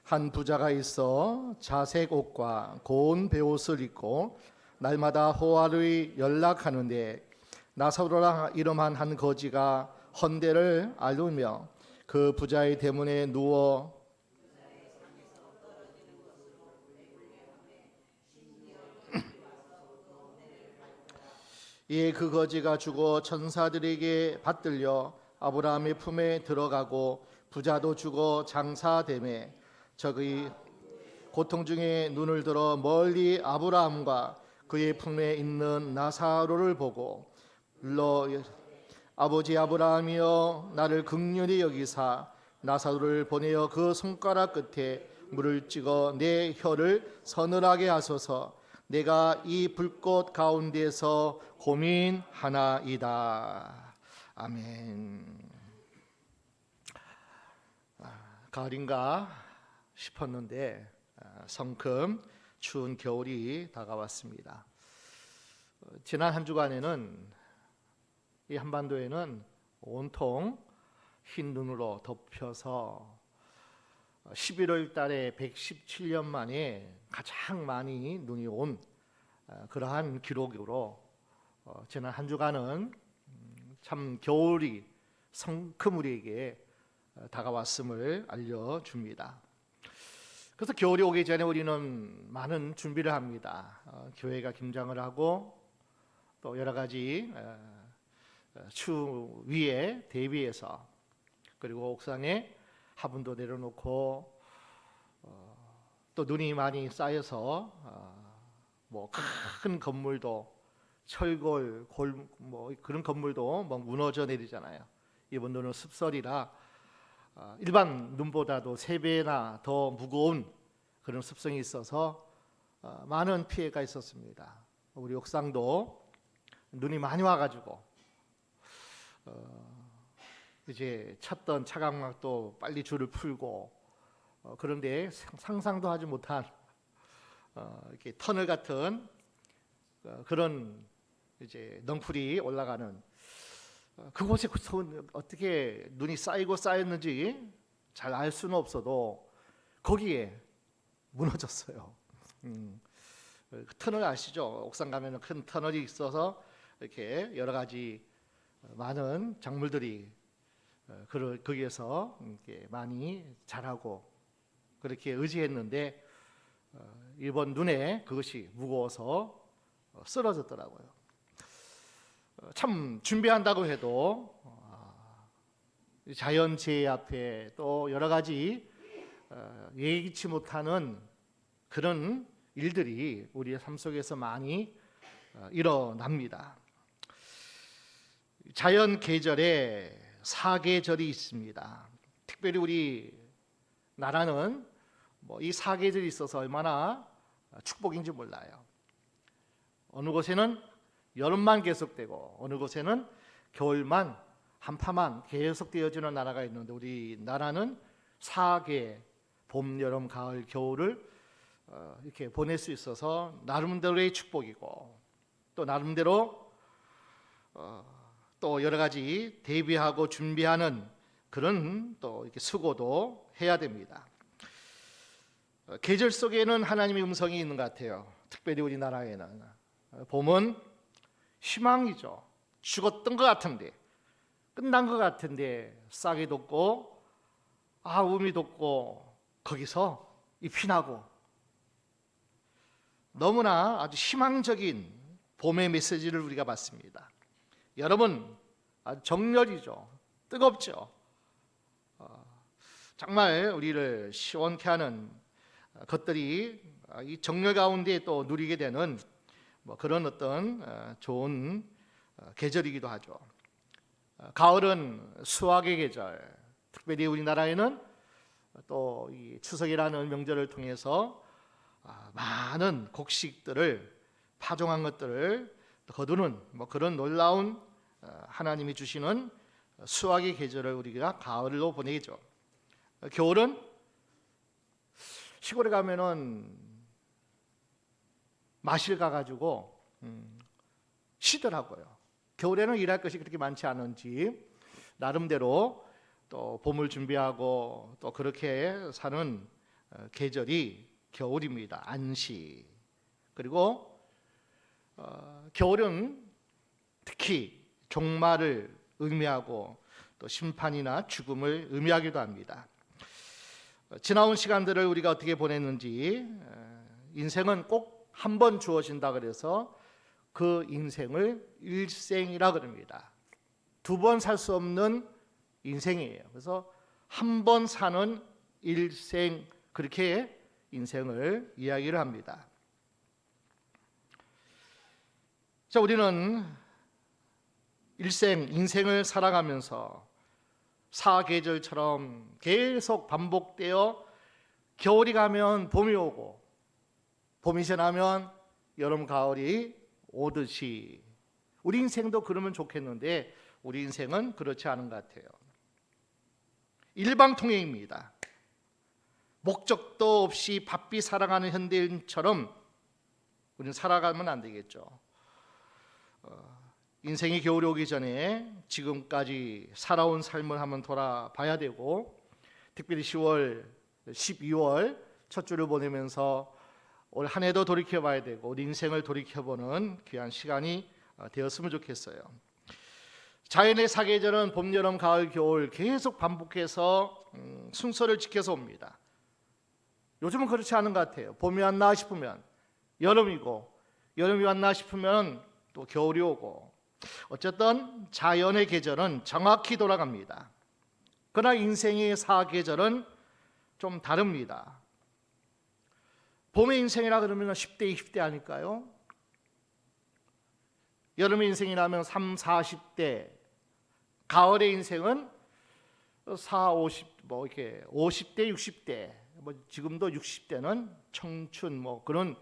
한 부자가 있어 자색 옷과 고운 베옷을 입고 날마다 호화를 연락하는데 나사로라 이름한 한 거지가 헌대를 앓으며 그 부자의 대문에 누워 이에 그 거지가 죽어 천사들에게 받들려 아브라함의 품에 들어가고 부자도 죽어 장사되매 저의 고통 중에 눈을 들어 멀리 아브라함과 그의 품에 있는 나사로를 보고 불러 아버지 아브라함이여 나를 긍휼히 여기사 나사로를 보내어 그 손가락 끝에 물을 찍어 내 혀를 서늘하게 하소서. 내가 이 불꽃 가운데서 고민하나이다. 아멘. 가을인가 싶었는데 성큼 추운 겨울이 다가왔습니다. 지난 한 주간에는 이 한반도에는 온통 흰 눈으로 덮여서 11월 달에 117년 만에 가장 많이 눈이 온 그러한 기록으로 지난 한 주간은 참 겨울이 성큼 우리에게 다가왔음을 알려줍니다. 그래서 겨울이 오기 전에 우리는 많은 준비를 합니다. 교회가 김장을 하고 또 여러 가지 추위에 대비해서 그리고 옥상에 화분도 내려놓고 또 눈이 많이 쌓여서 뭐 큰 건물도 철골 뭐 그런 건물도 뭐 무너져 내리잖아요. 이번 눈은 습설이라 일반 눈보다도 3배나 더 무거운 그런 습성이 있어서 많은 피해가 있었습니다. 우리 옥상도 눈이 많이 와가지고 이제 쳤던 차광막도 빨리 줄을 풀고 그런데 상상도 하지 못한 이렇게 터널 같은 그런 이제 넝쿨이 올라가는 그곳에 어떻게 눈이 쌓이고 쌓였는지 잘 알 수는 없어도 거기에 무너졌어요. 그 터널 아시죠? 옥상 가면 큰 터널이 있어서 이렇게 여러 가지 많은 작물들이 거기에서 이렇게 많이 자라고 그렇게 의지했는데 이번 눈에 그것이 무거워서 쓰러졌더라고요. 참 준비한다고 해도 자연재해 앞에 또 여러 가지 예기치 못하는 그런 일들이 우리의 삶 속에서 많이 일어납니다. 자연 계절에 사계절이 있습니다. 특별히 우리 나라는 이 사계절이 있어서 얼마나 축복인지 몰라요. 어느 곳에는 여름만 계속되고 어느 곳에는 겨울만 한파만 계속되어지는 나라가 있는데 우리 나라는 4계 봄, 여름, 가을, 겨울을 이렇게 보낼 수 있어서 나름대로의 축복이고 또 나름대로 또 여러 가지 대비하고 준비하는 그런 또 이렇게 수고도 해야 됩니다. 계절 속에는 하나님의 음성이 있는 것 같아요. 특별히 우리나라에는 봄은 희망이죠. 죽었던 것 같은데 끝난 것 같은데 싹이 돋고 움이 돋고 거기서 잎이 나고 너무나 아주 희망적인 봄의 메시지를 우리가 받습니다. 여러분 아주 정열이죠. 뜨겁죠. 정말 우리를 시원케 하는 것들이 이 정열 가운데 또 누리게 되는 그런 어떤 좋은 계절이기도 하죠. 가을은 수확의 계절. 특별히 우리나라에는 또 이 추석이라는 명절을 통해서 많은 곡식들을 파종한 것들을 거두는 그런 놀라운 하나님이 주시는 수확의 계절을 우리가 가을로 보내죠. 겨울은 시골에 가면은 마실 가가지고 쉬더라고요. 겨울에는 일할 것이 그렇게 많지 않은지 나름대로 또 봄을 준비하고 또 그렇게 사는 계절이 겨울입니다. 안시. 그리고 겨울은 특히 종말을 의미하고 또 심판이나 죽음을 의미하기도 합니다. 지나온 시간들을 우리가 어떻게 보냈는지, 인생은 꼭 한 번 주어진다 그래서 그 인생을 일생이라 그럽니다. 두 번 살 수 없는 인생이에요. 그래서 한 번 사는 일생, 그렇게 인생을 이야기를 합니다. 자, 우리는 인생을 살아가면서 사계절처럼 계속 반복되어 겨울이 가면 봄이 오고 봄이 지나면 여름, 가을이 오듯이 우리 인생도 그러면 좋겠는데 우리 인생은 그렇지 않은 것 같아요. 일방통행입니다. 목적도 없이 바삐 살아가는 현대인처럼 우리는 살아가면 안 되겠죠. 인생이 겨울이 오기 전에 지금까지 살아온 삶을 한번 돌아봐야 되고, 특별히 10월, 12월 첫 주를 보내면서 올 한 해도 돌이켜봐야 되고 우리 인생을 돌이켜보는 귀한 시간이 되었으면 좋겠어요. 자연의 사계절은 봄, 여름, 가을, 겨울 계속 반복해서 순서를 지켜서 옵니다. 요즘은 그렇지 않은 것 같아요. 봄이 왔나 싶으면 여름이고, 여름이 왔나 싶으면 또 겨울이 오고, 어쨌든 자연의 계절은 정확히 돌아갑니다. 그러나 인생의 사계절은 좀 다릅니다. 봄의 인생이라 그러면 10대, 20대 아닐까요? 여름의 인생이라면 3, 40대, 가을의 인생은 4, 50, 이렇게 50대, 60대, 지금도 60대는 청춘 그런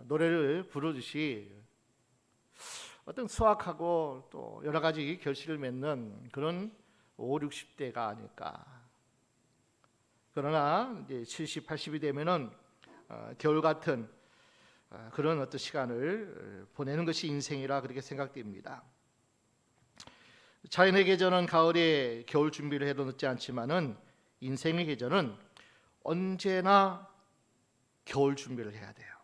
노래를 부르듯이 어떤 수확하고 또 여러 가지 결실을 맺는 그런 5, 60대가 아닐까. 그러나 이제 70, 80이 되면은 겨울 같은 그런 어떤 시간을 보내는 것이 인생이라 그렇게 생각됩니다. 자연의 계절은 가을에 겨울 준비를 해도 늦지 않지만은 인생의 계절은 언제나 겨울 준비를 해야 돼요.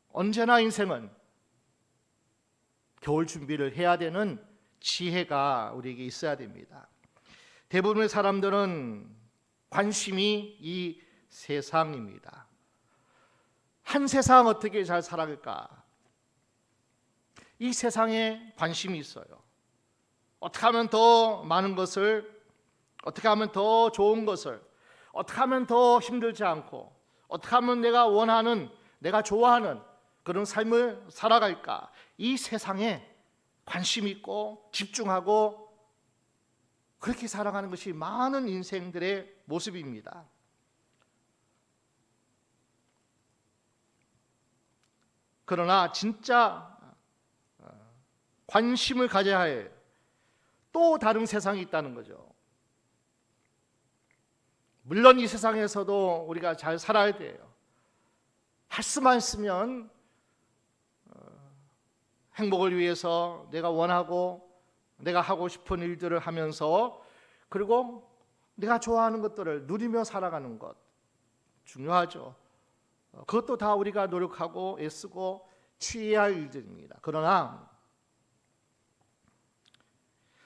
언제나 인생은 겨울 준비를 해야 되는 지혜가 우리에게 있어야 됩니다. 대부분의 사람들은 관심이 이 세상입니다. 한 세상 어떻게 잘 살아갈까? 이 세상에 관심이 있어요. 어떻게 하면 더 많은 것을, 어떻게 하면 더 좋은 것을, 어떻게 하면 더 힘들지 않고, 어떻게 하면 내가 원하는, 내가 좋아하는 그런 삶을 살아갈까? 이 세상에 관심 있고 집중하고 그렇게 살아가는 것이 많은 인생들의 모습입니다. 그러나 진짜 관심을 가져야 할 또 다른 세상이 있다는 거죠. 물론 이 세상에서도 우리가 잘 살아야 돼요. 할 수만 있으면 행복을 위해서 내가 원하고 내가 하고 싶은 일들을 하면서, 그리고 내가 좋아하는 것들을 누리며 살아가는 것 중요하죠. 그것도 다 우리가 노력하고 애쓰고 취해야 할 일들입니다. 그러나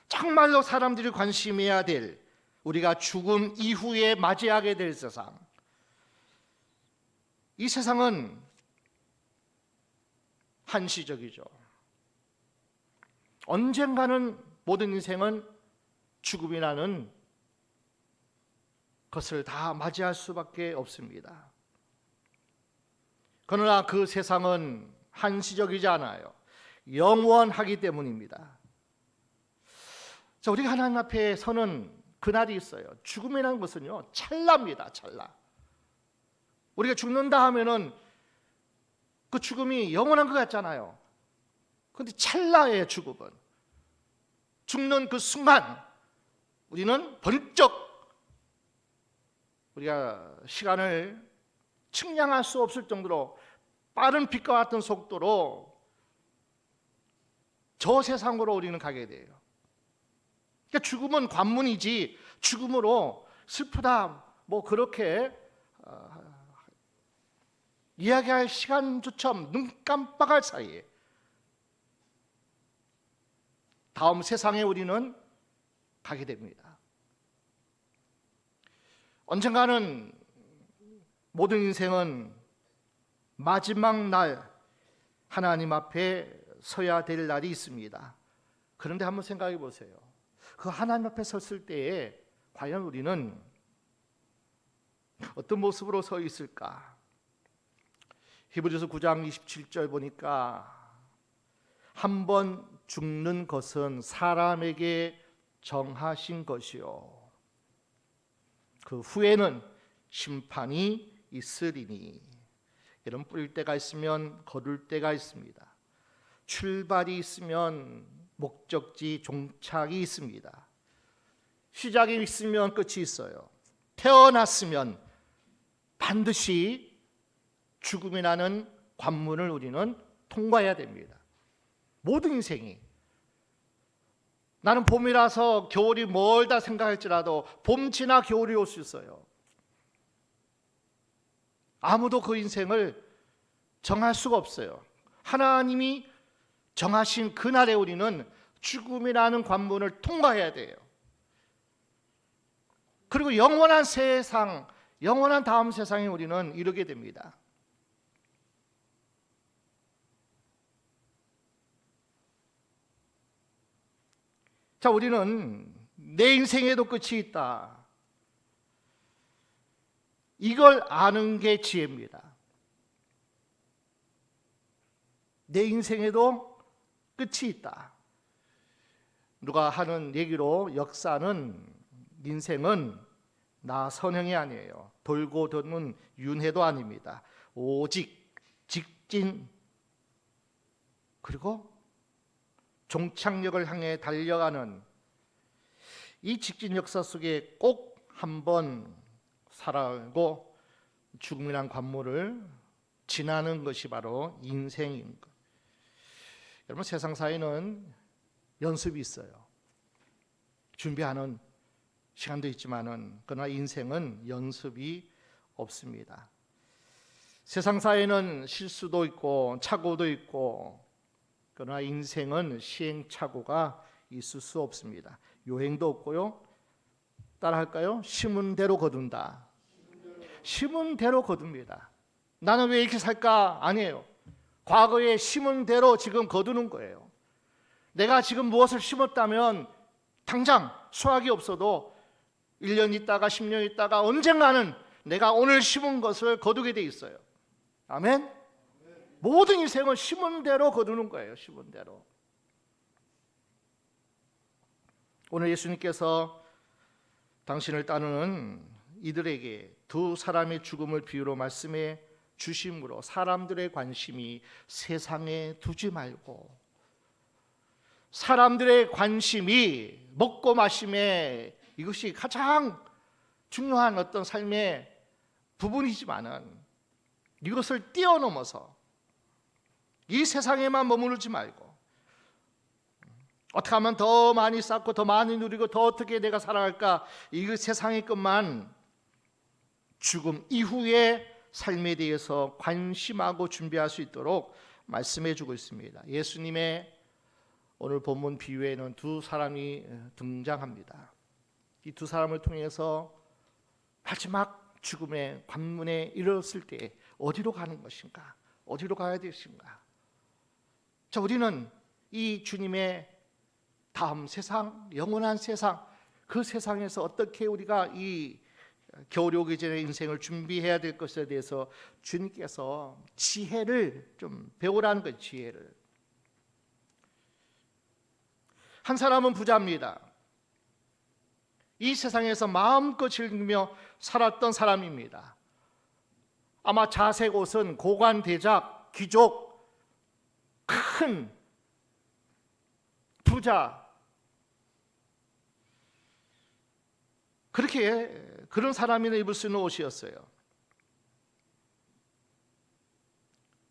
정말로 사람들이 관심해야 될, 우리가 죽음 이후에 맞이하게 될 세상, 이 세상은 한시적이죠. 언젠가는 모든 인생은 죽음이라는 것을 다 맞이할 수밖에 없습니다. 그러나 그 세상은 한시적이지 않아요. 영원하기 때문입니다. 자, 우리가 하나님 앞에 서는 그날이 있어요. 죽음이라는 것은요, 찰나입니다. 찰나. 우리가 죽는다 하면은 그 죽음이 영원한 것 같잖아요. 그런데 찰나의 죽음은, 죽는 그 순간 우리는 번쩍, 우리가 시간을 측량할 수 없을 정도로 빠른 빛과 같은 속도로 저 세상으로 우리는 가게 돼요. 그러니까 죽음은 관문이지 죽음으로 슬프다 그렇게 이야기할 시간조차 눈 깜빡할 사이에 다음 세상에 우리는 가게 됩니다. 언젠가는 모든 인생은 마지막 날 하나님 앞에 서야 될 날이 있습니다. 그런데 한번 생각해 보세요. 그 하나님 앞에 섰을 때에 과연 우리는 어떤 모습으로 서 있을까? 히브리서 9장 27절 보니까 한 번 죽는 것은 사람에게 정하신 것이요 그 후에는 심판이 있으리니. 여러분, 뿌릴 때가 있으면 거둘 때가 있습니다. 출발이 있으면 목적지 종착이 있습니다. 시작이 있으면 끝이 있어요. 태어났으면 반드시 죽음이라는 관문을 우리는 통과해야 됩니다. 모든 인생이. 나는 봄이라서 겨울이 멀다 생각할지라도 봄 지나 겨울이 올 수 있어요. 아무도 그 인생을 정할 수가 없어요. 하나님이 정하신 그날에 우리는 죽음이라는 관문을 통과해야 돼요. 그리고 영원한 세상, 영원한 다음 세상에 우리는 이르게 됩니다. 자, 우리는 내 인생에도 끝이 있다. 이걸 아는 게 지혜입니다. 내 인생에도 끝이 있다. 누가 하는 얘기로 역사는, 인생은 나 선행이 아니에요. 돌고 도는 윤회도 아닙니다. 오직 직진 그리고 종착역을 향해 달려가는 이 직진 역사 속에 꼭 한번 살아가고 죽음이란 관문을 지나는 것이 바로 인생인 것. 여러분, 세상 사회는 연습이 있어요. 준비하는 시간도 있지만은 그러나 인생은 연습이 없습니다. 세상 사회는 실수도 있고 착오도 있고 그러나 인생은 시행착오가 있을 수 없습니다. 요행도 없고요. 따라할까요? 심은 대로 거둔다. 심은 대로 거둡니다. 나는 왜 이렇게 살까? 아니에요. 과거에 심은 대로 지금 거두는 거예요. 내가 지금 무엇을 심었다면 당장 수확이 없어도 1년 있다가 10년 있다가 언젠가는 내가 오늘 심은 것을 거두게 돼 있어요. 아멘? 모든 인생은 심은 대로 거두는 거예요. 심은 대로. 오늘 예수님께서 당신을 따르는 이들에게 두 사람의 죽음을 비유로 말씀해 주심으로 사람들의 관심이 세상에 두지 말고, 사람들의 관심이 먹고 마심에 이것이 가장 중요한 어떤 삶의 부분이지만은 이것을 뛰어넘어서 이 세상에만 머무르지 말고 어떻게 하면 더 많이 쌓고 더 많이 누리고 더 어떻게 내가 살아갈까, 이 세상의 것만 죽음 이후의 삶에 대해서 관심하고 준비할 수 있도록 말씀해 주고 있습니다. 예수님의 오늘 본문 비유에는 두 사람이 등장합니다. 이 두 사람을 통해서 마지막 죽음의 관문에 이르렀을 때 어디로 가는 것인가, 어디로 가야 되신가. 자, 우리는 이 주님의 다음 세상, 영원한 세상, 그 세상에서 어떻게 우리가 이 겨울이 오기 전에 인생을 준비해야 될 것에 대해서 주님께서 지혜를 좀 배우라는 거예요. 지혜를. 한 사람은 부자입니다. 이 세상에서 마음껏 즐기며 살았던 사람입니다. 아마 자색 옷은 고관 대작, 귀족, 큰 부자, 그렇게 그런 사람이 입을 수 있는 옷이었어요.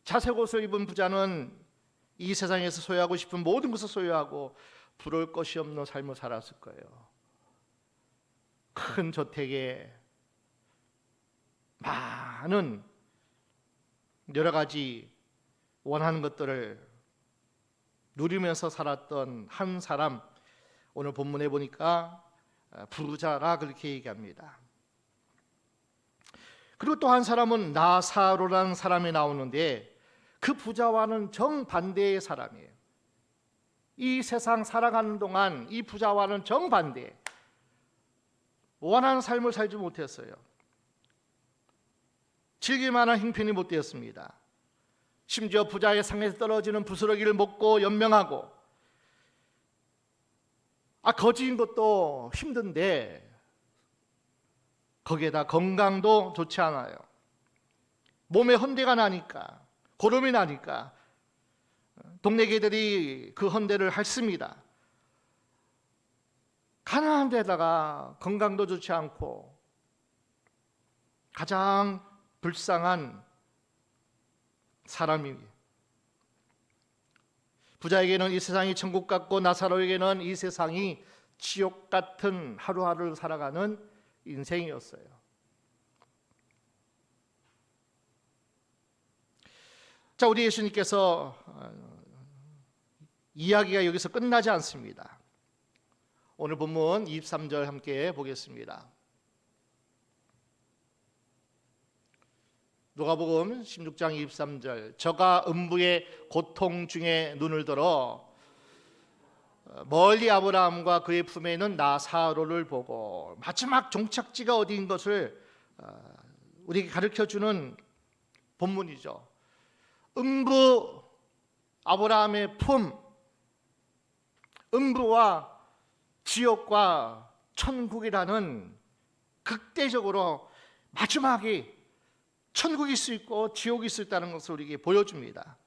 자색 옷을 입은 부자는 이 세상에서 소유하고 싶은 모든 것을 소유하고 부러울 것이 없는 삶을 살았을 거예요. 큰 저택에 많은 여러 가지 원하는 것들을 누리면서 살았던 한 사람, 오늘 본문에 보니까 부자라 그렇게 얘기합니다. 그리고 또 한 사람은 나사로라는 사람이 나오는데 그 부자와는 정반대의 사람이에요. 이 세상 살아가는 동안 이 부자와는 정반대, 원하는 삶을 살지 못했어요. 즐길 만한 형편이 못 되었습니다. 심지어 부자의 상에서 떨어지는 부스러기를 먹고 연명하고, 거지인 것도 힘든데 거기에다 건강도 좋지 않아요. 몸에 헌대가 나니까, 고름이 나니까 동네 개들이 그 헌대를 핥습니다. 가난한 데다가 건강도 좋지 않고 가장 불쌍한 사람이, 부자에게는 이 세상이 천국 같고 나사로에게는 이 세상이 지옥 같은 하루하루를 살아가는 인생이었어요. 자, 우리 예수님께서 이야기가 여기서 끝나지 않습니다. 오늘 본문 23절 함께 보겠습니다. 누가복음 16장 23절, 저가 음부의 고통 중에 눈을 들어 멀리 아브라함과 그의 품에 있는 나사로를 보고, 마지막 종착지가 어디인 것을 우리에게 가르쳐주는 본문이죠. 음부, 아브라함의 품, 음부와 지옥과 천국이라는 극대적으로 마지막에 천국이 있을 수 있고 지옥이 있을 수 있다는 것을 우리에게 보여줍니다.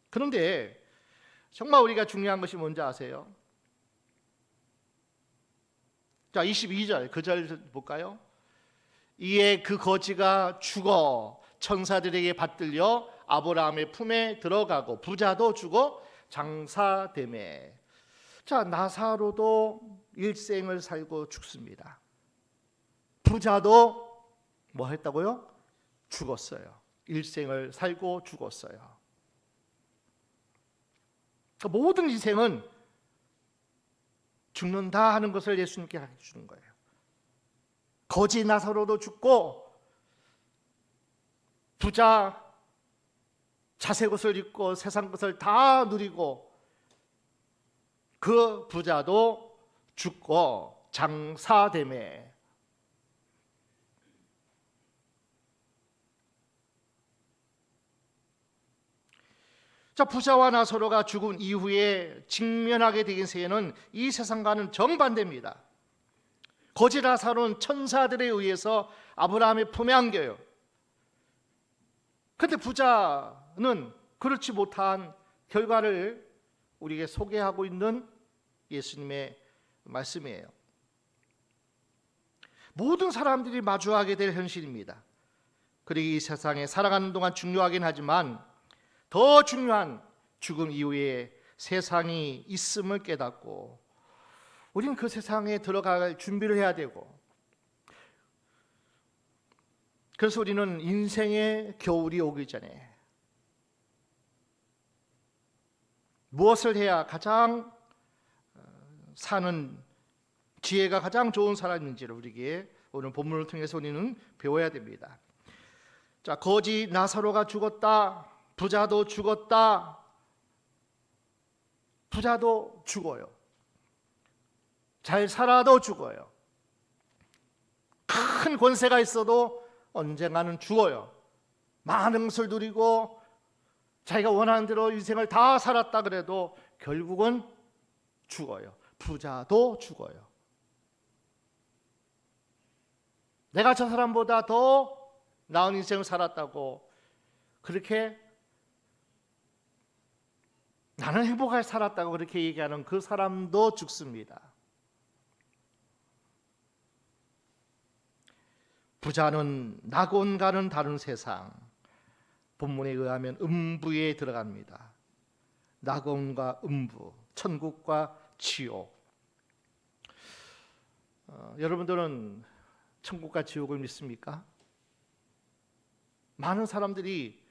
그런데 정말 우리가 중요한 것이 뭔지 아세요? 자, 22절 그 절 볼까요? 이에 그 거지가 죽어 천사들에게 받들려 아브라함의 품에 들어가고 부자도 죽어 장사되매. 자, 나사로도 일생을 살고 죽습니다. 부자도 뭐 했다고요? 죽었어요. 일생을 살고 죽었어요. 모든 인생은 죽는다 하는 것을 예수님께 가르쳐 주는 거예요. 거지 나사로도 죽고, 부자 자색 옷을 입고 세상 것을 다 누리고, 그 부자도 죽고 장사되매. 자, 부자와 나사로가 죽은 이후에 직면하게 되는 세계는 이 세상과는 정반대입니다. 거지 나사로는 천사들에 의해서 아브라함의 품에 안겨요. 그런데 부자는 그렇지 못한 결과를 우리에게 소개하고 있는 예수님의 말씀이에요. 모든 사람들이 마주하게 될 현실입니다. 그리고 이 세상에 살아가는 동안 중요하긴 하지만 더 중요한 죽음 이후에 세상이 있음을 깨닫고, 우리는 그 세상에 들어갈 준비를 해야 되고, 그래서 우리는 인생의 겨울이 오기 전에 무엇을 해야 가장 사는 지혜가 가장 좋은 사람인지를 우리에게 오늘 본문을 통해서 우리는 배워야 됩니다. 자, 거지 나사로가 죽었다. 부자도 죽었다. 부자도 죽어요. 잘 살아도 죽어요. 큰 권세가 있어도 언젠가는 죽어요. 많은 것을 누리고 자기가 원하는 대로 인생을 다 살았다 그래도 결국은 죽어요. 부자도 죽어요. 내가 저 사람보다 더 나은 인생을 살았다고 그렇게, 나는 행복하게 살았다고 그렇게 얘기하는 그 사람도 죽습니다. 부자는 낙원과는 다른 세상, 본문에 의하면 음부에 들어갑니다. 낙원과 음부, 천국과 지옥. 여러분들은 천국과 지옥을 믿습니까? 많은 사람들이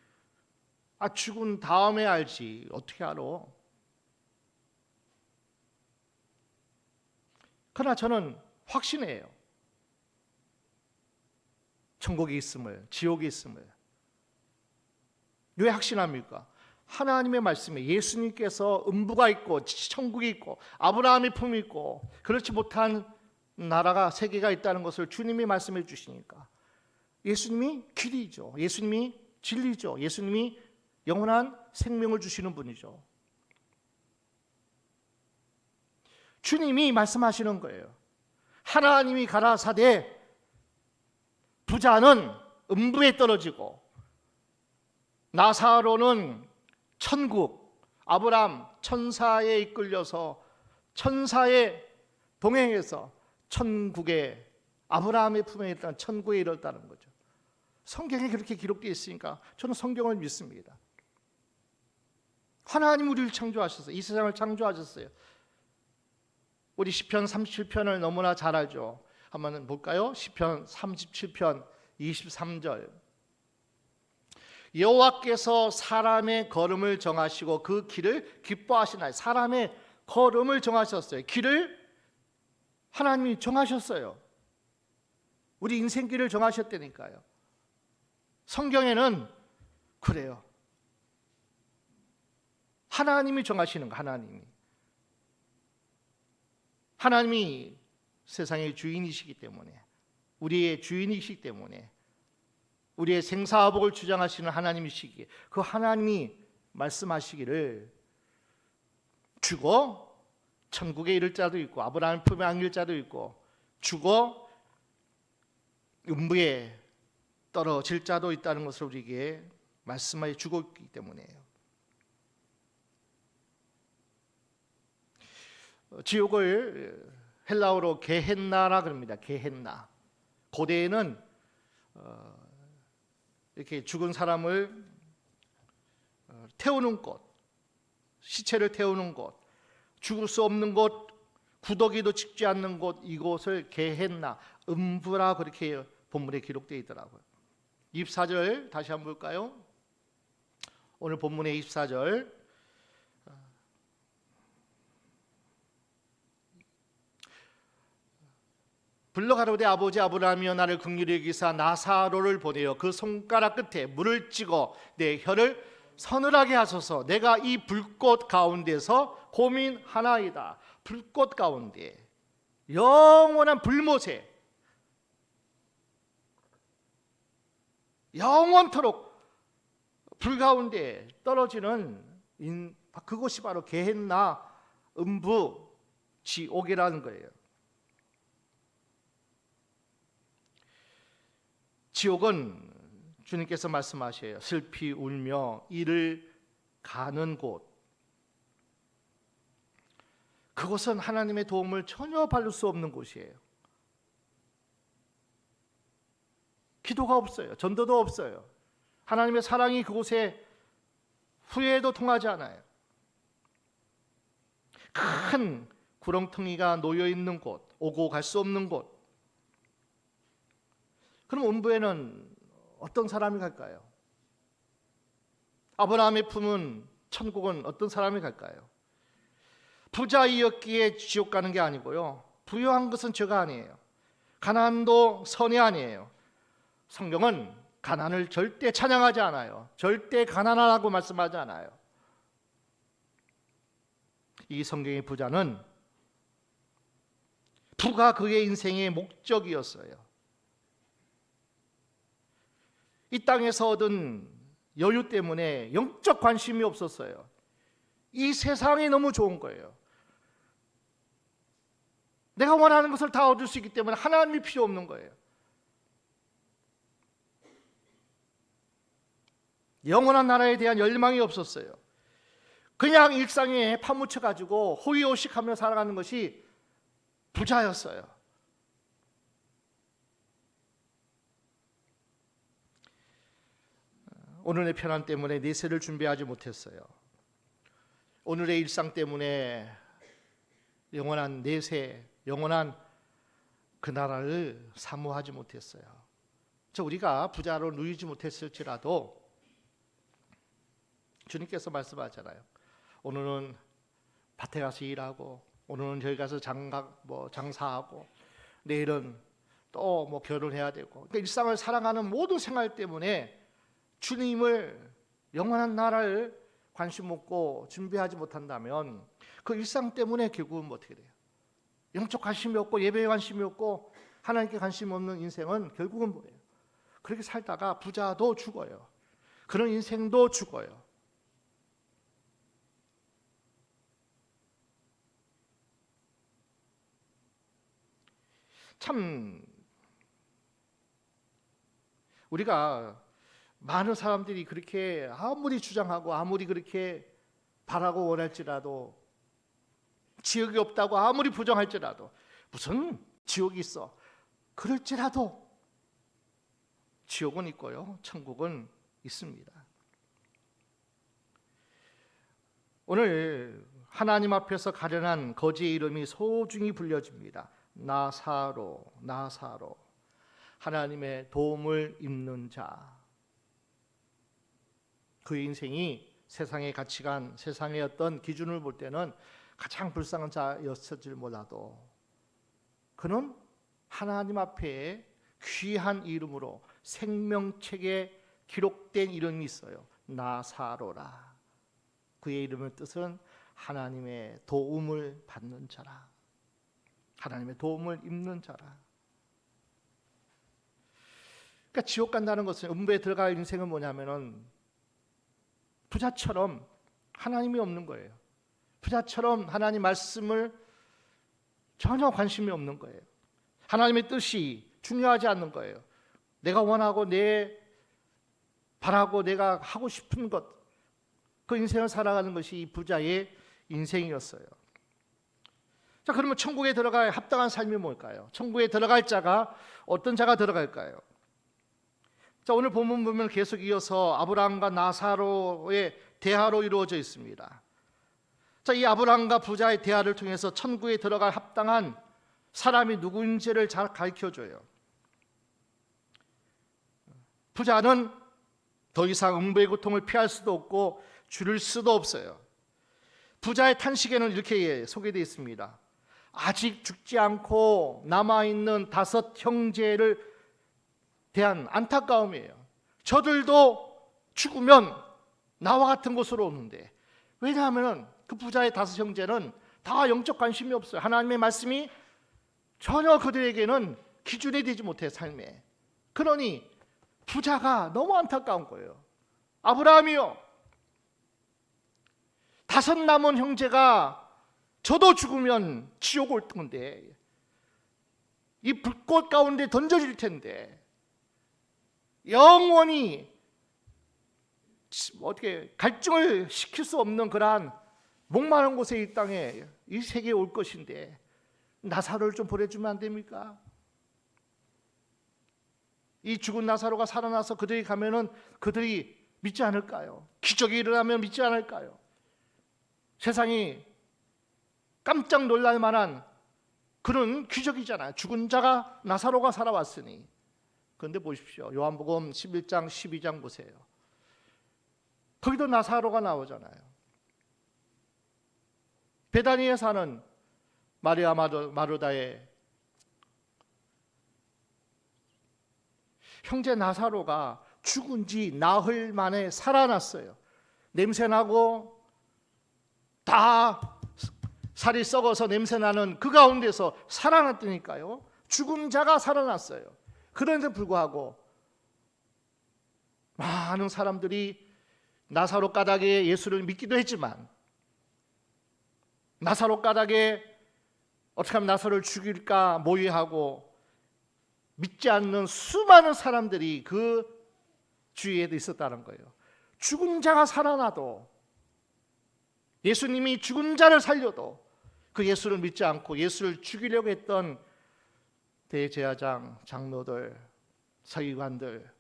죽은 다음에 알지 어떻게 알아? 그러나 저는 확신해요. 천국이 있음을, 지옥이 있음을. 왜 확신합니까? 하나님의 말씀에 예수님께서 음부가 있고 천국이 있고 아브라함의 품이 있고 그렇지 못한 나라가 세계가 있다는 것을 주님이 말씀해 주시니까, 예수님이 길이죠. 예수님이 진리죠. 예수님이 영원한 생명을 주시는 분이죠. 주님이 말씀하시는 거예요. 하나님이 가라사대 부자는 음부에 떨어지고 나사로는 천국, 아브라함 천사에 이끌려서 천사에 동행해서 천국에, 아브라함의 품에 있던 천국에 이뤘다는 거죠. 성경에 그렇게 기록되어 있으니까 저는 성경을 믿습니다. 하나님 우리를 창조하셨어요. 이 세상을 창조하셨어요. 우리 시편 37편을 너무나 잘 알죠. 한번 볼까요? 시편 37편 23절. 여호와께서 사람의 걸음을 정하시고 그 길을 기뻐하시나이다. 사람의 걸음을 정하셨어요. 길을 하나님이 정하셨어요. 우리 인생길을 정하셨다니까요. 성경에는 그래요. 하나님이 정하시는 거. 하나님이 세상의 주인이시기 때문에, 우리의 주인이시기 때문에, 우리의 생사화복을 주장하시는 하나님이시기에 그 하나님이 말씀하시기를 죽어 천국에 이를 자도 있고 아브라함 품에 안길 자도 있고 죽어 음부에 떨어질 자도 있다는 것을 우리에게 말씀하여 주고 있기 때문이에요. 지옥을 헬라어로 게헨나라 그럽니다. 게헨나. 고대에는 이렇게 죽은 사람을 태우는 곳, 시체를 태우는 곳, 죽을 수 없는 곳, 구더기도 찍지 않는 곳, 이곳을 게헨나, 음부라 그렇게 본문에 기록되어 있더라고요. 24절 다시 한번 볼까요? 오늘 본문의 24절. 불러가로되 아버지 아브라함이여 나를 긍휼히 여기사 나사로를 보내어 그 손가락 끝에 물을 찍어 내 혀를 서늘하게 하소서. 내가 이 불꽃 가운데서 고민하나이다. 불꽃 가운데 영원한 불못에 영원토록 불 가운데 떨어지는 그곳이 바로 게헨나, 음부, 지옥이라는 거예요. 지옥은 주님께서 말씀하셔요. 슬피 울며 이를 가는 곳. 그곳은 하나님의 도움을 전혀 받을 수 없는 곳이에요. 기도가 없어요. 전도도 없어요. 하나님의 사랑이 그곳에 후회도 통하지 않아요. 큰 구렁텅이가 놓여 있는 곳, 오고 갈 수 없는 곳. 그럼 음부에는 어떤 사람이 갈까요? 아브라함의 품은, 천국은 어떤 사람이 갈까요? 부자이었기에 지옥 가는 게 아니고요, 부유한 것은 죄가 아니에요. 가난도 선이 아니에요. 성경은 가난을 절대 찬양하지 않아요. 절대 가난하라고 말씀하지 않아요. 이 성경의 부자는 부가 그의 인생의 목적이었어요. 이 땅에서 얻은 여유 때문에 영적 관심이 없었어요. 이 세상이 너무 좋은 거예요. 내가 원하는 것을 다 얻을 수 있기 때문에 하나님이 필요 없는 거예요. 영원한 나라에 대한 열망이 없었어요. 그냥 일상에 파묻혀가지고 호의호식하며 살아가는 것이 부자였어요. 오늘의 편안 때문에 내세를 준비하지 못했어요. 오늘의 일상 때문에 영원한 내세, 영원한 그 나라를 사모하지 못했어요. 우리가 부자로 누리지 못했을지라도 주님께서 말씀하잖아요. 오늘은 밭에 가서 일하고, 오늘은 저기 가서 장사하고, 내일은 또 뭐 결혼해야 되고, 그러니까 일상을 살아가는 모든 생활 때문에 주님을, 영원한 나라를 관심 없고 준비하지 못한다면 그 일상 때문에 결국은 어떻게 돼요? 영적 관심이 없고 예배에 관심이 없고 하나님께 관심 없는 인생은 결국은 뭐예요? 그렇게 살다가 부자도 죽어요. 그런 인생도 죽어요. 참 우리가 많은 사람들이 그렇게 아무리 주장하고 아무리 그렇게 바라고 원할지라도, 지옥이 없다고 아무리 부정할지라도, 무슨 지옥이 있어 그럴지라도 지옥은 있고요, 천국은 있습니다. 오늘 하나님 앞에서 가련한 거지의 이름이 소중히 불려집니다. 나사로, 나사로. 하나님의 도움을 입는 자. 그의 인생이 세상의 가치관, 세상의 어떤 기준을 볼 때는 가장 불쌍한 자였을지 몰라도 그는 하나님 앞에 귀한 이름으로 생명책에 기록된 이름이 있어요. 나사로라. 그의 이름의 뜻은 하나님의 도움을 받는 자라, 하나님의 도움을 입는 자라. 그러니까 지옥 간다는 것은, 음부에 들어갈 인생은 뭐냐면은 부자처럼 하나님이 없는 거예요. 부자처럼 하나님 말씀을 전혀 관심이 없는 거예요. 하나님의 뜻이 중요하지 않는 거예요. 내가 원하고 바라고 내가 하고 싶은 것, 그 인생을 살아가는 것이 이 부자의 인생이었어요. 자, 그러면 천국에 들어갈 합당한 삶이 뭘까요? 천국에 들어갈 자가 어떤 자가 들어갈까요? 자, 오늘 본문 보면 계속 이어서 아브라함과 나사로의 대화로 이루어져 있습니다. 자, 이 아브라함과 부자의 대화를 통해서 천국에 들어갈 합당한 사람이 누구인지를 잘 가르쳐줘요. 부자는 더 이상 음부의 고통을 피할 수도 없고 줄일 수도 없어요. 부자의 탄식에는 이렇게 소개되어 있습니다. 아직 죽지 않고 남아있는 5 형제를 대한 안타까움이에요. 저들도 죽으면 나와 같은 곳으로 오는데, 왜냐하면 그 부자의 5 형제는 다 영적 관심이 없어요. 하나님의 말씀이 전혀 그들에게는 기준이 되지 못해, 삶에. 그러니 부자가 너무 안타까운 거예요. 아브라함이요, 5 남은 형제가 저도 죽으면 지옥 올 텐데, 이 불꽃 가운데 던져질 텐데, 영원히 어떻게 갈증을 시킬 수 없는 그러한 목마른 곳에 이 땅에, 이 세계에 올 것인데 나사로를 좀 보내주면 안 됩니까? 이 죽은 나사로가 살아나서 그들이 가면은 그들이 믿지 않을까요? 기적이 일어나면 믿지 않을까요? 세상이 깜짝 놀랄 만한 그런 기적이잖아요. 죽은 자가, 나사로가 살아왔으니. 그런데 보십시오, 요한복음 11장 12장 보세요. 거기도 나사로가 나오잖아요. 베다니에 사는 마리아 마르다의 형제 나사로가 죽은 지 나흘 만에 살아났어요. 냄새나고 다 살이 썩어서 냄새나는 그 가운데서 살아났다니까요. 죽은 자가 살아났어요. 그런데 불구하고 많은 사람들이 나사로 까닭에 예수를 믿기도 했지만, 나사로 까닭에 어떻게 하면 나사로를 죽일까 모의하고 믿지 않는 수많은 사람들이 그 주위에도 있었다는 거예요. 죽은 자가 살아나도, 예수님이 죽은 자를 살려도 그 예수를 믿지 않고 예수를 죽이려고 했던 대제사장, 장로들, 서기관들,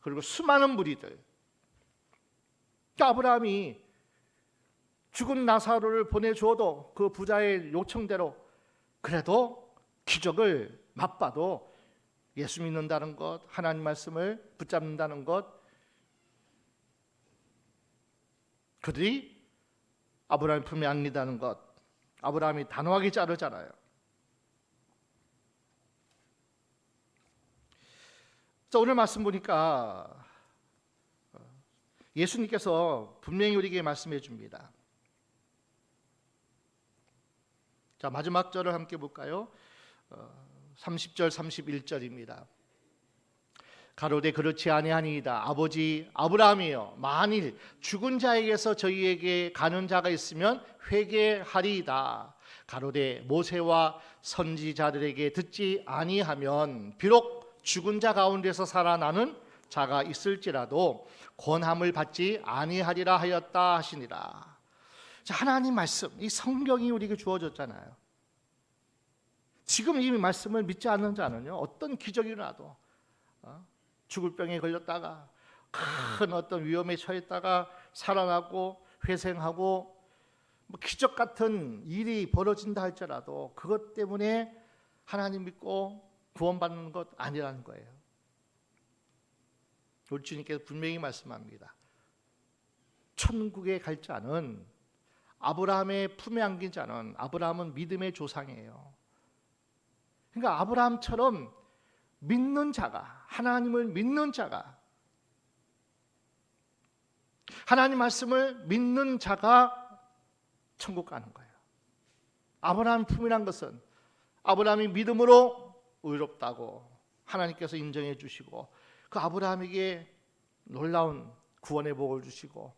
그리고 수많은 무리들. 아브라함이 죽은 나사로를 보내주어도 그 부자의 요청대로 그래도 기적을 맛봐도 예수 믿는다는 것, 하나님 말씀을 붙잡는다는 것, 그들이 아브라함의 품에 안긴다는 것, 아브라함이 단호하게 자르잖아요. 자, 오늘 말씀 보니까 예수님께서 분명히 우리에게 말씀해 줍니다. 자, 마지막 절을 함께 볼까요? 30절 31절입니다. 가로되 그렇지 아니하니이다. 아버지 아브라함이여, 만일 죽은 자에게서 저희에게 가는 자가 있으면 회개하리이다. 가로되 모세와 선지자들에게 듣지 아니하면 비록 죽은 자 가운데서 살아나는 자가 있을지라도 권함을 받지 아니하리라 하였다 하시니라. 자, 하나님 말씀, 이 성경이 우리에게 주어졌잖아요. 지금 이 말씀을 믿지 않는 자는요, 어떤 기적이 일어나도 죽을 병에 걸렸다가 큰 어떤 위험에 처했다가 살아나고 회생하고 기적 같은 일이 벌어진다 할지라도 그것 때문에 하나님 믿고 구원받는 것 아니라는 거예요. 우리 주님께서 분명히 말씀합니다. 천국에 갈 자는, 아브라함의 품에 안긴 자는, 아브라함은 믿음의 조상이에요. 그러니까 아브라함처럼 믿는 자가, 하나님을 믿는 자가, 하나님 말씀을 믿는 자가 천국 가는 거예요. 아브라함 품이란 것은 아브라함이 믿음으로 의롭다고 하나님께서 인정해 주시고, 그 아브라함에게 놀라운 구원의 복을 주시고,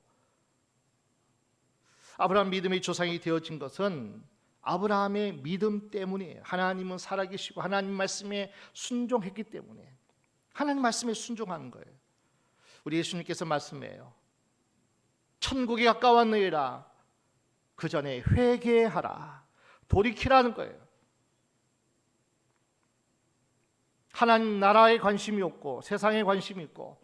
아브라함 믿음의 조상이 되어진 것은 아브라함의 믿음 때문이에요. 하나님은 살아계시고 하나님 말씀에 순종했기 때문에, 하나님 말씀에 순종하는 거예요. 우리 예수님께서 말씀해요. 천국이 가까웠느니라. 그 전에 회개하라. 돌이키라는 거예요. 하나님 나라에 관심이 없고 세상에 관심이 있고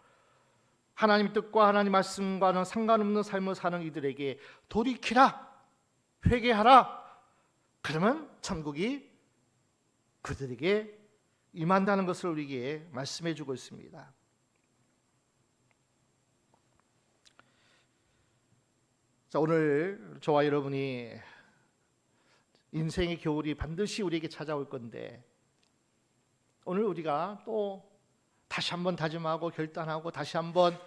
하나님 뜻과 하나님 말씀과는 상관없는 삶을 사는 이들에게 돌이키라, 회개하라. 그러면 천국이 그들에게 임한다는 것을 우리에게 말씀해 주고 있습니다. 자, 오늘 저와 여러분이 인생의 겨울이 반드시 우리에게 찾아올 건데, 오늘 우리가 또 다시 한번 다짐하고 결단하고 다시 한번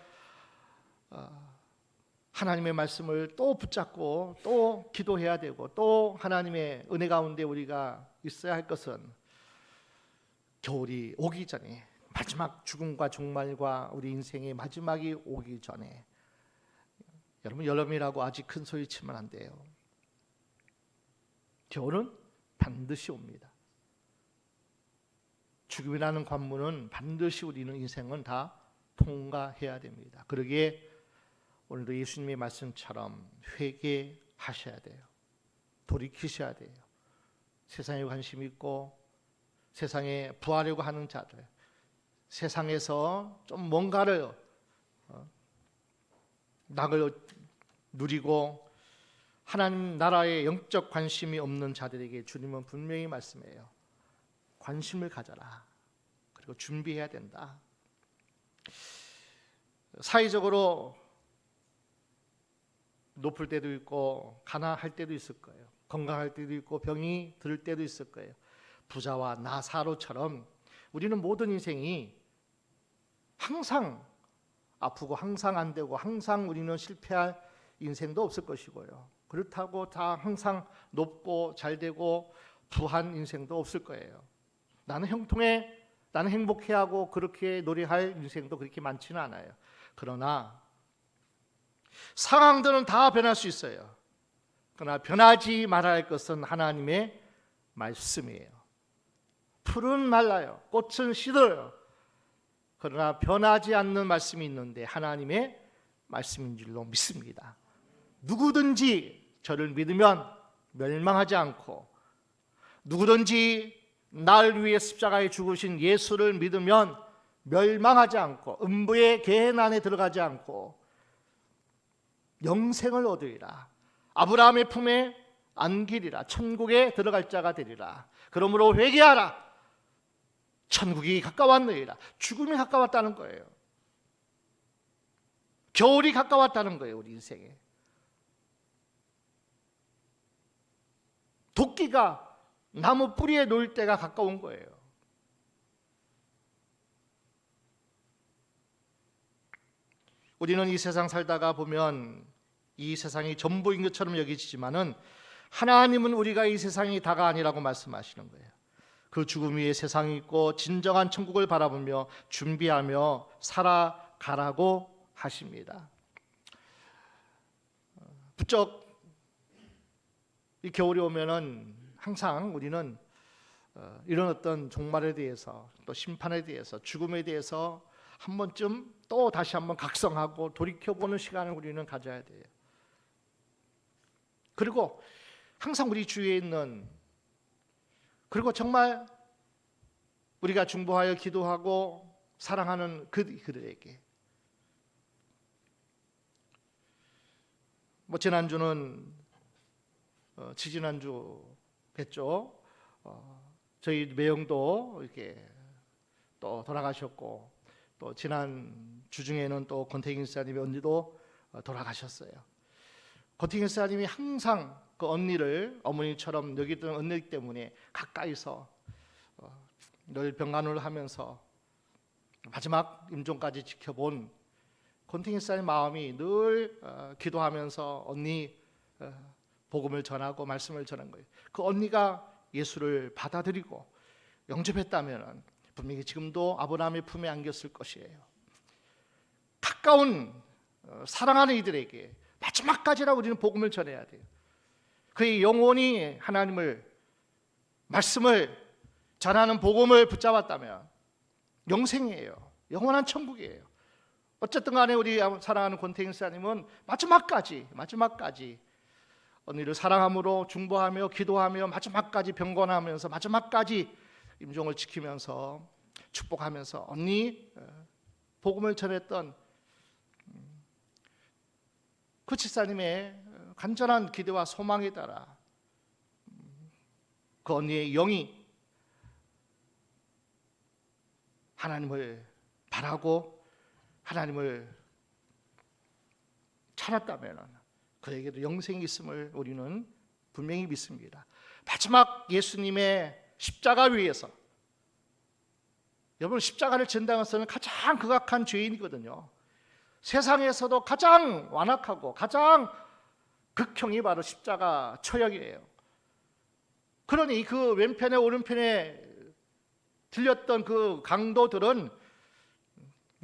하나님의 말씀을 또 붙잡고 또 기도해야 되고, 또 하나님의 은혜 가운데 우리가 있어야 할 것은, 겨울이 오기 전에, 마지막 죽음과 종말과 우리 인생의 마지막이 오기 전에, 여러분 여름이라고 아직 큰 소리 치면 안 돼요. 겨울은 반드시 옵니다. 죽음이라는 관문은 반드시 우리는 인생은 다 통과해야 됩니다. 그러기에 오늘도 예수님의 말씀처럼 회개하셔야 돼요. 돌이키셔야 돼요. 세상에 관심 있고 세상에 부하려고 하는 자들, 세상에서 좀 뭔가를 낙을 누리고 하나님 나라에 영적 관심이 없는 자들에게 주님은 분명히 말씀해요. 관심을 가져라. 그리고 준비해야 된다. 사회적으로 높을 때도 있고 가난할 때도 있을 거예요. 건강할 때도 있고 병이 들 때도 있을 거예요. 부자와 나사로처럼 우리는 모든 인생이 항상 아프고 항상 안 되고 항상 우리는 실패할 인생도 없을 것이고요. 그렇다고 다 항상 높고 잘 되고 부한 인생도 없을 거예요. 나는 형통해, 나는 행복해하고 그렇게 노래할 인생도 그렇게 많지는 않아요. 그러나 상황들은 다 변할 수 있어요. 그러나 변하지 말아야 할 것은 하나님의 말씀이에요. 풀은 말라요, 꽃은 시들어요. 그러나 변하지 않는 말씀이 있는데 하나님의 말씀인 줄로 믿습니다. 누구든지 저를 믿으면 멸망하지 않고, 누구든지 날 위해 십자가에 죽으신 예수를 믿으면 멸망하지 않고 음부의 개헤난에 들어가지 않고 영생을 얻으리라. 아브라함의 품에 안기리라. 천국에 들어갈 자가 되리라. 그러므로 회개하라. 천국이 가까웠느니라. 죽음이 가까웠다는 거예요. 겨울이 가까웠다는 거예요. 우리 인생에 도끼가 나무 뿌리에 놓일 때가 가까운 거예요. 우리는 이 세상 살다가 보면 이 세상이 전부인 것처럼 여기지만은 하나님은 우리가 이 세상이 다가 아니라고 말씀하시는 거예요. 그 죽음 위에 세상이 있고 진정한 천국을 바라보며 준비하며 살아가라고 하십니다. 부쩍 이 겨울이 오면은 항상 우리는 이런 어떤 종말에 대해서 또 심판에 대해서 죽음에 대해서 한 번쯤 또 다시 한번 각성하고 돌이켜보는 시간을 우리는 가져야 돼요. 그리고 항상 우리 주위에 있는, 그리고 정말 우리가 중보하여 기도하고 사랑하는 그들에게, 지난주는 지지난주 뵀죠. 저희 매형도 이렇게 또 돌아가셨고, 또 지난 주중에는 또 권태경 목사님의 언니도 돌아가셨어요. 권태경 목사님이 항상 그 언니를 어머니처럼 여기던 언니 때문에 가까이서 늘 병간호를 하면서 마지막 임종까지 지켜본 권태경 목사님 마음이 늘 기도하면서 언니 복음을 전하고 말씀을 전한 거예요. 그 언니가 예수를 받아들이고 영접했다면 분명히 지금도 아브라함의 품에 안겼을 것이에요. 가까운 사랑하는 이들에게 마지막까지라도 우리는 복음을 전해야 돼요. 그의 영혼이 하나님을, 말씀을 전하는 복음을 붙잡았다면 영생이에요. 영원한 천국이에요. 어쨌든 간에 우리 사랑하는 권태경 목사님은 마지막까지 언니를 사랑함으로 중보하며 기도하며 마지막까지 병건하면서 마지막까지 임종을 지키면서 축복하면서 언니 복음을 전했던 그 집사님의 간절한 기대와 소망에 따라 그 언니의 영이 하나님을 바라고 하나님을 찾았다면 그에게도 영생이 있음을 우리는 분명히 믿습니다. 마지막 예수님의 십자가 위에서, 여러분 십자가를 진다는 것은 가장 극악한 죄인이거든요. 세상에서도 가장 완악하고 가장 극형이 바로 십자가 처형이에요. 그러니 그 왼편에 오른편에 들렸던 그 강도들은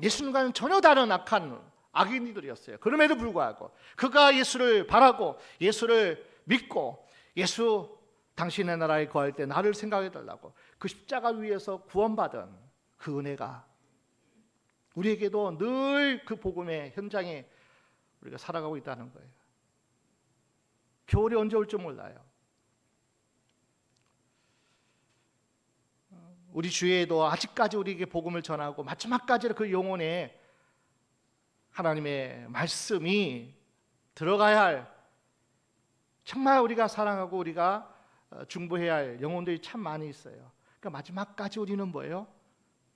예수님과는 전혀 다른 악한 악인들이었어요. 그럼에도 불구하고 그가 예수를 바라고 예수를 믿고 예수 당신의 나라에 거할 때 나를 생각해 달라고 그 십자가 위에서 구원받은 그 은혜가 우리에게도 늘 그 복음의 현장에 우리가 살아가고 있다는 거예요. 겨울이 언제 올지 몰라요. 우리 주위에도 아직까지 우리에게 복음을 전하고 마지막까지 그 영혼에 하나님의 말씀이 들어가야 할, 정말 우리가 사랑하고 우리가 중보해야 할 영혼들이 참 많이 있어요. 그러니까 마지막까지 우리는 뭐예요?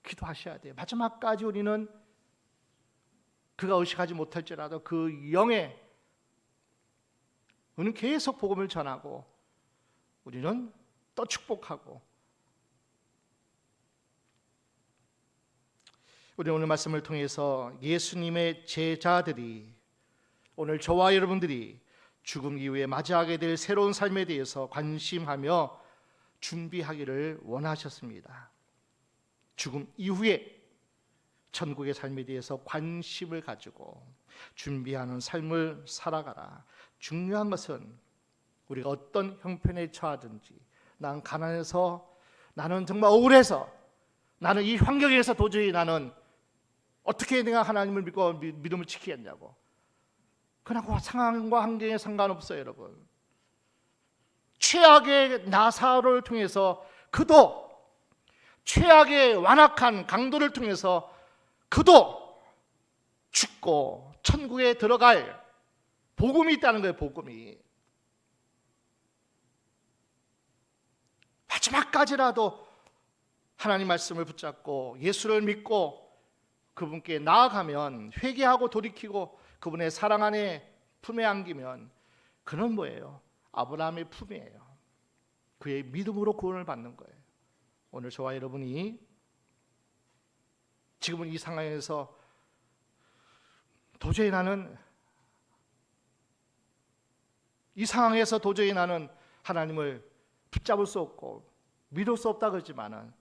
기도하셔야 돼요. 마지막까지 우리는 그가 의식하지 못할지라도 그 영에 우리는 계속 복음을 전하고 우리는 또 축복하고, 우리 오늘 말씀을 통해서 예수님의 제자들이, 오늘 저와 여러분들이 죽음 이후에 맞이하게 될 새로운 삶에 대해서 관심하며 준비하기를 원하셨습니다. 죽음 이후에 천국의 삶에 대해서 관심을 가지고 준비하는 삶을 살아가라. 중요한 것은 우리가 어떤 형편에 처하든지, 난 가난해서, 나는 정말 억울해서, 나는 이 환경에서 도저히 나는 어떻게 내가 하나님을 믿고 믿음을 지키겠냐고, 그냥 그 상황과 환경에 상관없어요. 여러분, 최악의 나사로를 통해서 그도, 최악의 완악한 강도를 통해서 그도 죽고 천국에 들어갈 복음이 있다는 거예요. 복음이 마지막까지라도 하나님 말씀을 붙잡고 예수를 믿고 그분께 나아가면, 회개하고 돌이키고 그분의 사랑 안에 품에 안기면, 그는 뭐예요? 아브라함의 품이에요. 그의 믿음으로 구원을 받는 거예요. 오늘 저와 여러분이 지금은 이 상황에서 도저히 나는 하나님을 붙잡을 수 없고 믿을 수 없다 그러지만은,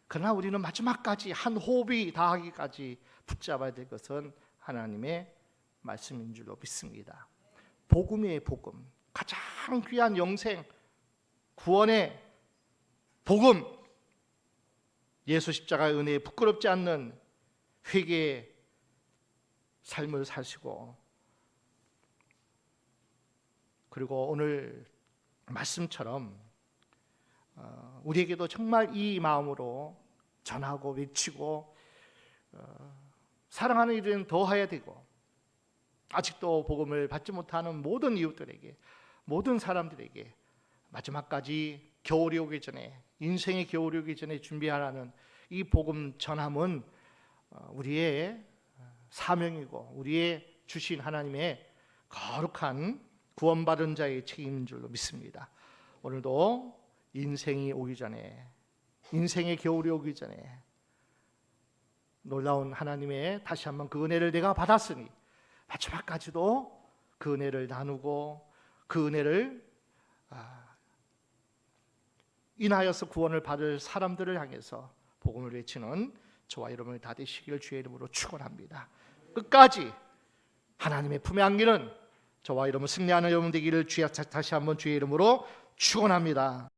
그러나 우리는 마지막까지 한 호흡이 다하기까지 붙잡아야 될 것은 하나님의 말씀인 줄로 믿습니다. 복음이에요. 복음. 가장 귀한 영생 구원의 복음, 예수 십자가의 은혜에 부끄럽지 않는 회개의 삶을 사시고, 그리고 오늘 말씀처럼 우리에게도 정말 이 마음으로 전하고 외치고 사랑하는 일은 더해야 되고, 아직도 복음을 받지 못하는 모든 이웃들에게, 모든 사람들에게 마지막까지 겨울이 오기 전에, 인생의 겨울이 오기 전에 준비하라는 이 복음 전함은 우리의 사명이고 우리의 주신 하나님의 거룩한 구원받은 자의 책임인 줄로 믿습니다. 오늘도 인생이 오기 전에, 인생의 겨울이 오기 전에 놀라운 하나님의 다시 한번 그 은혜를 내가 받았으니 마지막까지도 그 은혜를 나누고 그 은혜를 인하여서 구원을 받을 사람들을 향해서 복음을 외치는 저와 여러분이 다 되시기를 주의 이름으로 축원합니다. 끝까지 하나님의 품에 안기는 저와 여러분 승리하는 여러분 되기를 다시 한번 주의 이름으로 축원합니다.